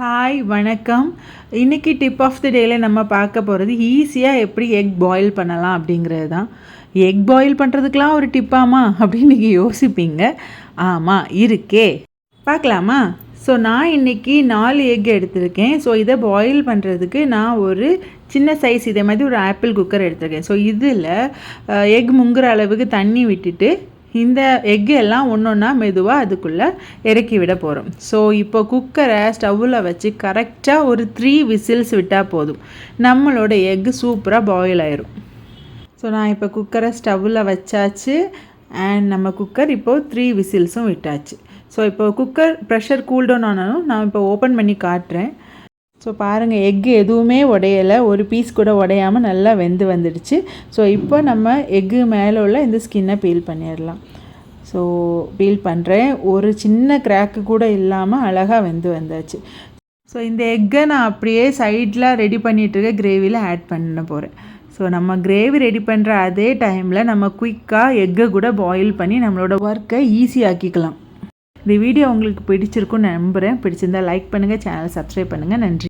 Hi வணக்கம். இன்றைக்கி tip of the டேயில் நம்ம பார்க்க போகிறது ஈஸியாக எப்படி எக் பாயில் பண்ணலாம் அப்படிங்கிறது தான். எக் பாயில் பண்ணுறதுக்கெலாம் ஒரு டிப்பாமா அப்படின்னு நீங்கள் யோசிப்பீங்க. ஆமாம் இருக்கே, பார்க்கலாமா? ஸோ நான் இன்றைக்கி 4 எக் எடுத்திருக்கேன். ஸோ இதை பாயில் பண்ணுறதுக்கு நான் ஒரு சின்ன சைஸ் இதே மாதிரி ஒரு ஆப்பிள் குக்கர் எடுத்திருக்கேன். ஸோ இதில் எக் முங்குற அளவுக்கு தண்ணி விட்டுட்டு இந்த எக்கு எல்லாம் ஒன்றா மெதுவாக அதுக்குள்ளே இறக்கி விட போகிறோம். ஸோ இப்போ குக்கரை ஸ்டவ்வில் வச்சு கரெக்டாக ஒரு 3 விசில்ஸ் விட்டால் போதும், நம்மளோட எக்கு சூப்பராக பாயில் ஆயிரும். ஸோ நான் இப்போ குக்கரை ஸ்டவ்வில் வச்சாச்சு அண்ட் நம்ம குக்கர் இப்போது 3 விசில்ஸும் விட்டாச்சு. ஸோ இப்போ குக்கர் ப்ரெஷர் கூல்டவுன் ஆனாலும் நான் இப்போ ஓப்பன் பண்ணி காட்டுறேன். ஸோ பாருங்கள், எக்கு எதுவுமே உடையலை, ஒரு பீஸ் கூட உடையாமல் நல்லா வெந்து வந்துடுச்சு. ஸோ இப்போ நம்ம எக்கு மேலே உள்ள இந்த ஸ்கின்னை பீல் பண்ணிடலாம். ஸோ பீல் பண்ணுறேன், ஒரு சின்ன கிராக்கு கூட இல்லாமல் அழகாக வெந்து வந்தாச்சு. ஸோ இந்த எக்கை நான் அப்படியே சைடில் ரெடி பண்ணிகிட்ருக்க கிரேவியில் ஆட் பண்ண போகிறேன். ஸோ நம்ம கிரேவி ரெடி பண்ணுற அதே டைமில் நம்ம குயிக்காக எக்கை கூட பாயில் பண்ணி நம்மளோட ஒர்க்கை ஈஸியாக்கிக்கலாம். இந்த வீடியோ உங்களுக்கு பிடிச்சிருக்குன்னு நம்புகிறேன். பிடிச்சிருந்தால் லைக் பண்ணுங்கள், சேனல் சப்ஸ்கிரைப் பண்ணுங்கள். நன்றி.